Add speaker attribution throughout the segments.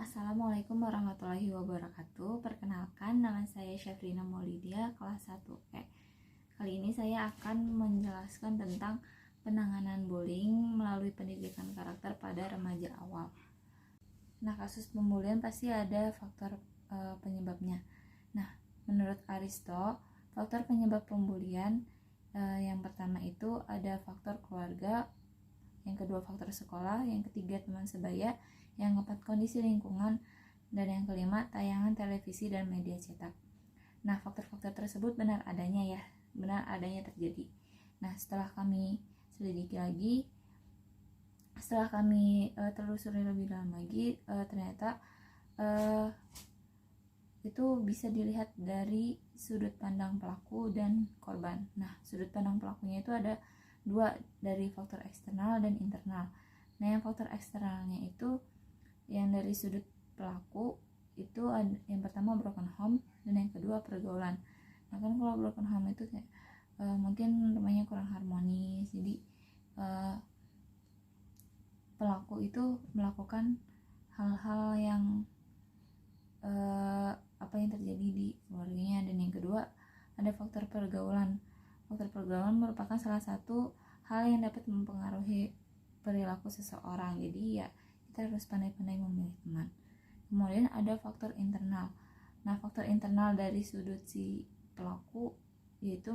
Speaker 1: Assalamualaikum warahmatullahi wabarakatuh. Perkenalkan, nama saya Syafrina Maulidia, kelas 1E. Kali ini saya akan menjelaskan tentang penanganan bullying melalui pendidikan karakter pada remaja awal. Nah, kasus pembulian pasti ada faktor penyebabnya. Nah, menurut Aristo, faktor penyebab pembulian yang pertama itu ada faktor keluarga, yang kedua faktor sekolah, yang ketiga teman sebaya, yang keempat kondisi lingkungan, dan yang kelima tayangan televisi dan media cetak. Nah, faktor-faktor tersebut benar adanya terjadi. Nah, setelah kami selidiki lagi, setelah kami telusuri lebih dalam lagi, ternyata itu bisa dilihat dari sudut pandang pelaku dan korban. Nah, sudut pandang pelakunya itu ada dua, dari faktor eksternal dan internal. Nah, yang faktor eksternalnya itu yang dari sudut pelaku itu ada, yang pertama broken home, dan yang kedua pergaulan. Nah, kan kalau broken home itu kayak mungkin rumahnya kurang harmonis, jadi pelaku itu melakukan hal-hal yang apa yang terjadi di keluarganya. Dan yang kedua ada faktor pergaulan. Faktor pergaulan merupakan salah satu hal yang dapat mempengaruhi perilaku seseorang. Jadi ya, kita harus pandai-pandai memilih teman. Kemudian ada faktor internal. Nah, faktor internal dari sudut si pelaku yaitu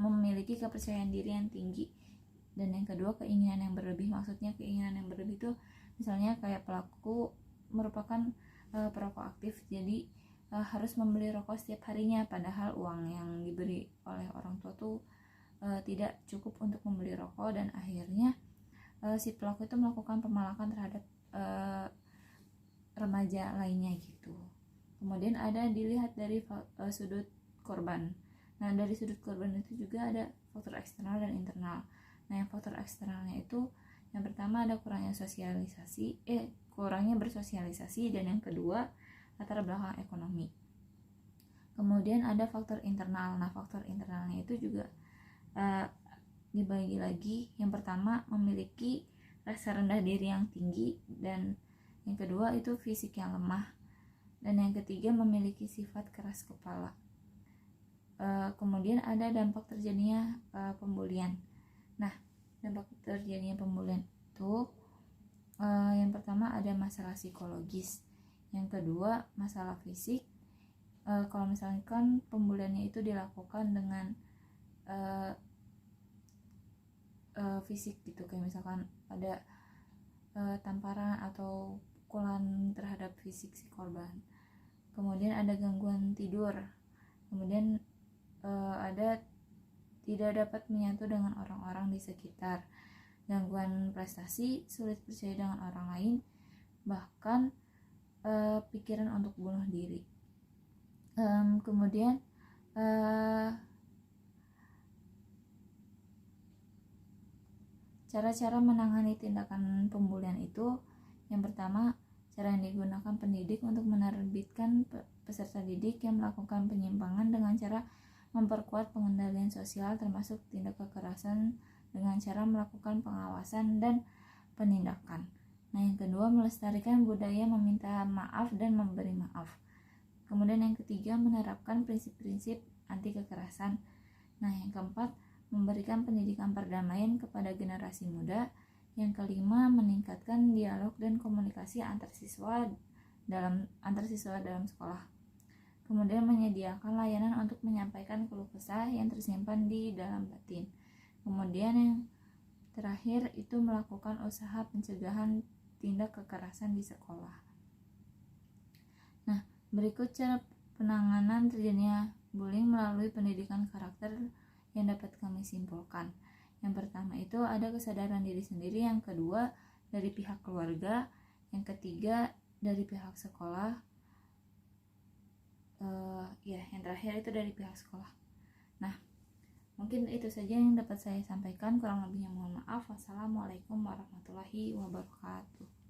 Speaker 1: memiliki kepercayaan diri yang tinggi. Dan yang kedua keinginan yang berlebih. Maksudnya keinginan yang berlebih itu misalnya kayak pelaku merupakan perokok aktif, jadi harus membeli rokok setiap harinya, padahal uang yang diberi oleh orang tua tuh tidak cukup untuk membeli rokok, dan akhirnya si pelaku itu melakukan pemalakan terhadap remaja lainnya gitu. Kemudian ada dilihat dari sudut korban. Nah, dari sudut korban itu juga ada faktor eksternal dan internal. Nah, yang faktor eksternalnya itu yang pertama ada kurangnya bersosialisasi, dan yang kedua latar belakang ekonomi. Kemudian ada faktor internal. Nah, faktor internalnya itu juga dibagi lagi. Yang pertama memiliki rasa rendah diri yang tinggi, dan yang kedua itu fisik yang lemah, dan yang ketiga memiliki sifat keras kepala. Kemudian ada dampak terjadinya pembulian. Nah, dampak terjadinya pembulian itu yang pertama ada masalah psikologis, yang kedua masalah fisik. Kalau misalkan pembuliannya itu dilakukan dengan fisik gitu, kayak misalkan ada tamparan atau pukulan terhadap fisik si korban. Kemudian ada gangguan tidur, kemudian ada tidak dapat menyatu dengan orang-orang di sekitar, gangguan prestasi, sulit percaya dengan orang lain, bahkan pikiran untuk bunuh diri. Kemudian cara-cara menangani tindakan pembulian itu, yang pertama cara yang digunakan pendidik untuk menerbitkan peserta didik yang melakukan penyimpangan dengan cara memperkuat pengendalian sosial termasuk tindak kekerasan dengan cara melakukan pengawasan dan penindakan. Nah, yang kedua melestarikan budaya meminta maaf dan memberi maaf. Kemudian yang ketiga menerapkan prinsip-prinsip anti kekerasan. Nah, yang keempat memberikan pendidikan perdamaian kepada generasi muda. Yang kelima meningkatkan dialog dan komunikasi antar siswa dalam sekolah. Kemudian menyediakan layanan untuk menyampaikan keluh kesah yang tersimpan di dalam batin. Kemudian yang terakhir itu melakukan usaha pencegahan tindak kekerasan di sekolah. Nah, berikut cara penanganan terjadinya bullying melalui pendidikan karakter yang dapat kami simpulkan. Yang pertama itu ada kesadaran diri sendiri, yang kedua dari pihak keluarga, yang ketiga dari pihak sekolah, yang terakhir itu dari pihak sekolah. Nah, mungkin itu saja yang dapat saya sampaikan, kurang lebihnya mohon maaf. Wassalamualaikum warahmatullahi wabarakatuh.